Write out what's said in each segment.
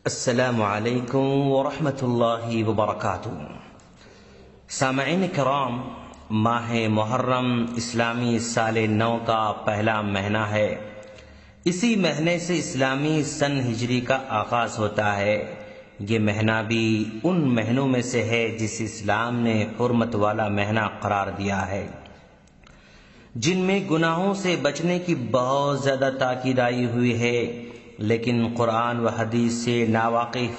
السلام علیکم ورحمۃ اللہ وبرکاتہ۔ سامعین کرام، ماہ محرم اسلامی سال نو کا پہلا مہینہ ہے۔ اسی مہینے سے اسلامی سن ہجری کا آغاز ہوتا ہے۔ یہ مہینہ بھی ان مہینوں میں سے ہے جس اسلام نے حرمت والا مہینہ قرار دیا ہے، جن میں گناہوں سے بچنے کی بہت زیادہ تاکید آئی ہوئی ہے، لیکن قرآن و حدیث سے ناواقف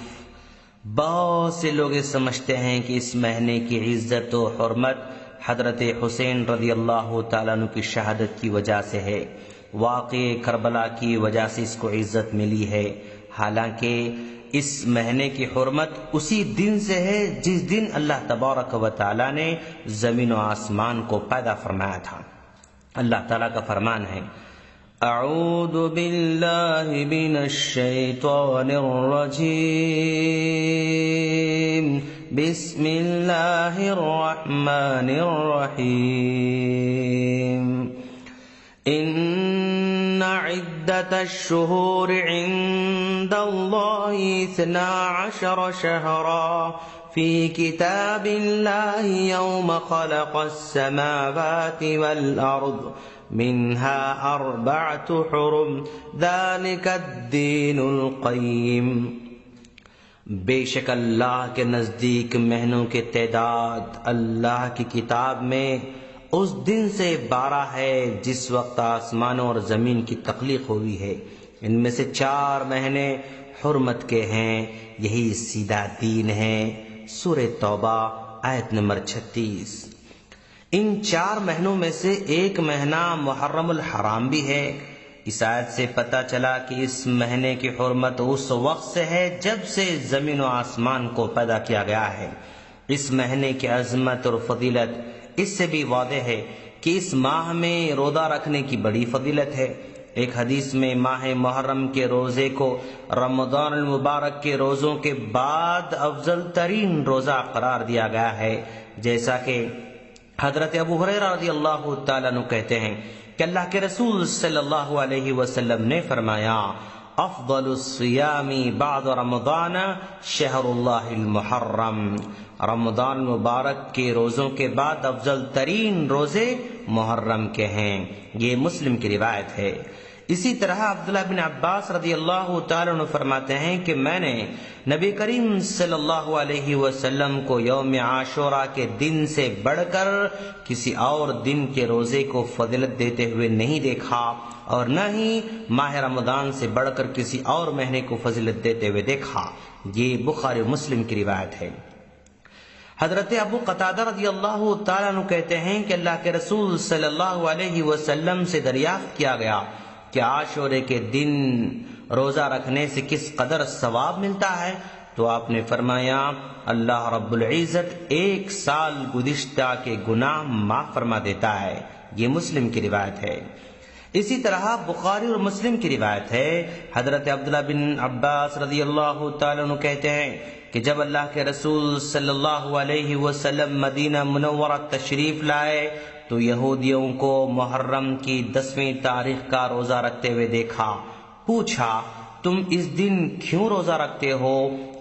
بہت سے لوگ سمجھتے ہیں کہ اس مہینے کی عزت و حرمت حضرت حسین رضی اللہ تعالیٰ عنہ کی شہادت کی وجہ سے ہے، واقع کربلا کی وجہ سے اس کو عزت ملی ہے، حالانکہ اس مہینے کی حرمت اسی دن سے ہے جس دن اللہ تبارک و تعالیٰ نے زمین و آسمان کو پیدا فرمایا تھا۔ اللہ تعالیٰ کا فرمان ہے، اعوذ باللہ من الشیطان الرجیم، بسم اللہ الرحمن الرحیم، ان عدت الشہور عند اللہ 12 شہرا فی کتاب اللہ یوم خلق السماوات والارض منها 4 حرم ذلك الدین القیم۔ بے شک اللہ کے نزدیک مہینوں کے تعداد اللہ کی کتاب میں اس دن سے 12 ہے جس وقت آسمانوں اور زمین کی تخلیق ہوئی ہے، ان میں سے 4 مہینے حرمت کے ہیں، یہی سیدھا دین ہے۔ سورہ توبہ آیت نمبر 36۔ ان 4 مہینوں میں سے ایک مہینہ محرم الحرام بھی ہے۔ اس آیت سے پتہ چلا کہ اس مہینے کی حرمت اس وقت سے ہے جب سے زمین و آسمان کو پیدا کیا گیا ہے۔ اس مہینے کی عظمت اور فضیلت اس سے بھی واضح ہے کہ اس ماہ میں روزہ رکھنے کی بڑی فضیلت ہے۔ ایک حدیث میں ماہ محرم کے روزے کو رمضان المبارک کے روزوں کے بعد افضل ترین روزہ قرار دیا گیا ہے، جیسا کہ حضرت ابو ہریرہ رضی اللہ تعالیٰ عنہ کہتے ہیں کہ اللہ کے رسول صلی اللہ علیہ وسلم نے فرمایا، افضل الصیام بعد رمضان شہر اللہ المحرم، رمضان مبارک کے روزوں کے بعد افضل ترین روزے محرم کے ہیں۔ یہ مسلم کی روایت ہے۔ اسی طرح عبداللہ بن عباس رضی اللہ تعالیٰ عنہ فرماتے ہیں کہ میں نے نبی کریم صلی اللہ علیہ وسلم کو یوم عاشوراء کے دن سے بڑھ کر کسی اور دن کے روزے کو فضیلت دیتے ہوئے نہیں دیکھا، اور نہ ہی ماہ رمضان سے بڑھ کر کسی اور مہینے کو فضیلت دیتے ہوئے دیکھا۔ یہ بخاری و مسلم کی روایت ہے۔ حضرت ابو قتادہ رضی اللہ تعالیٰ عنہ کہتے ہیں کہ اللہ کے رسول صلی اللہ علیہ وسلم سے دریافت کیا گیا کہ عاشورے کے دن روزہ رکھنے سے کس قدر ثواب ملتا ہے، تو آپ نے فرمایا، اللہ رب العزت 1 سال گزشتہ کے گناہ معاف فرما دیتا ہے۔ یہ مسلم کی روایت ہے۔ اسی طرح بخاری اور مسلم کی روایت ہے، حضرت عبداللہ بن عباس رضی اللہ تعالیٰ عنہ کہتے ہیں کہ جب اللہ کے رسول صلی اللہ علیہ وسلم مدینہ منورہ تشریف لائے تو یہودیوں کو محرم کی 10ویں تاریخ کا روزہ رکھتے ہوئے دیکھا۔ پوچھا، تم اس دن کیوں روزہ رکھتے ہو؟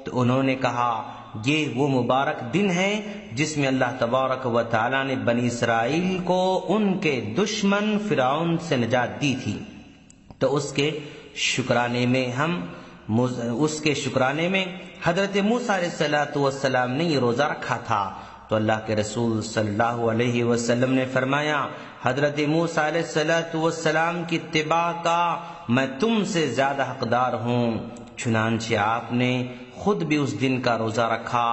تو انہوں نے کہا، یہ وہ مبارک دن ہے جس میں اللہ تبارک و تعالیٰ نے بنی اسرائیل کو ان کے دشمن فرعون سے نجات دی تھی، تو اس کے شکرانے میں حضرت موسیٰ علیہ السلام نے یہ روزہ رکھا تھا۔ تو اللہ کے رسول صلی اللہ علیہ وسلم نے فرمایا، حضرت موسیٰ علیہ السلام کی اتباع کا میں تم سے زیادہ حقدار ہوں۔ چنانچہ آپ نے خود بھی اس دن کا روزہ رکھا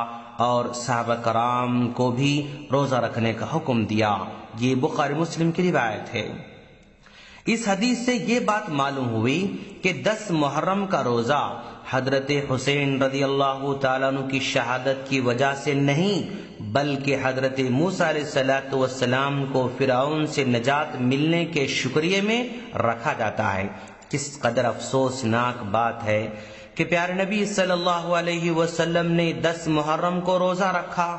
اور صحابہ کرام کو بھی روزہ رکھنے کا حکم دیا۔ یہ بخاری مسلم کی روایت ہے۔ اس حدیث سے یہ بات معلوم ہوئی کہ 10 محرم کا روزہ حضرت حسین رضی اللہ تعالیٰ عنہ کی شہادت کی وجہ سے نہیں، بلکہ حضرت موسیٰ علیہ السلام کو فرعون سے نجات ملنے کے شکریہ میں رکھا جاتا ہے۔ کس قدر افسوسناک بات ہے کہ پیارے نبی صلی اللہ علیہ وسلم نے 10 محرم کو روزہ رکھا،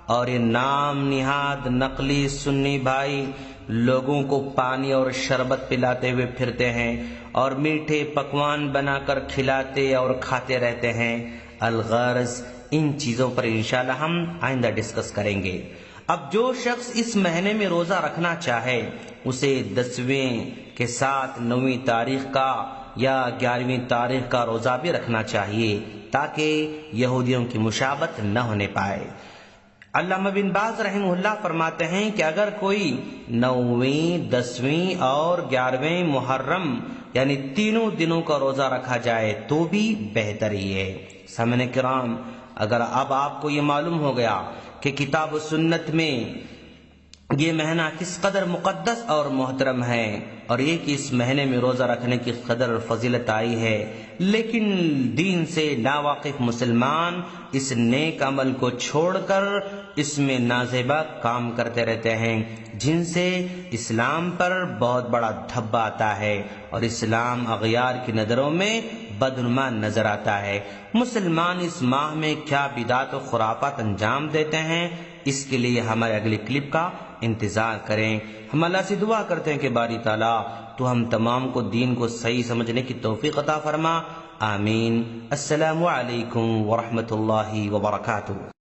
اور یہ نام نہاد نقلی سنی بھائی لوگوں کو پانی اور شربت پلاتے ہوئے پھرتے ہیں اور میٹھے پکوان بنا کر کھلاتے اور کھاتے رہتے ہیں۔ الغرض ان چیزوں پر انشاءاللہ ہم آئندہ ڈسکس کریں گے۔ اب جو شخص اس مہینے میں روزہ رکھنا چاہے اسے 10ویں کے ساتھ 9ویں تاریخ کا یا 11ویں تاریخ کا روزہ بھی رکھنا چاہیے تاکہ یہودیوں کی مشابہت نہ ہونے پائے۔ علامہ بن باز رحمہ اللہ فرماتے ہیں کہ اگر کوئی 9ویں، 10ویں اور 11ویں محرم یعنی تینوں دنوں کا روزہ رکھا جائے تو بھی بہتر ہی ہے۔ سامعین کرام، اگر اب آپ کو یہ معلوم ہو گیا کہ کتاب و سنت میں یہ مہینہ کس قدر مقدس اور محترم ہے اور یہ کہ اس مہینے میں روزہ رکھنے کی قدر اور فضیلت آئی ہے، لیکن دین سے ناواقف مسلمان اس نیک عمل کو چھوڑ کر اس میں نازیبا کام کرتے رہتے ہیں، جن سے اسلام پر بہت بڑا دھبا آتا ہے اور اسلام اغیار کی نظروں میں بدنما نظر آتا ہے۔ مسلمان اس ماہ میں کیا بدعات و خرافات انجام دیتے ہیں، اس کے لیے ہمارے اگلی کلپ کا انتظار کریں۔ ہم اللہ سے دعا کرتے ہیں کہ باری تعالیٰ تو ہم تمام کو دین کو صحیح سمجھنے کی توفیق عطا فرما۔ آمین۔ السلام علیکم ورحمۃ اللہ وبرکاتہ۔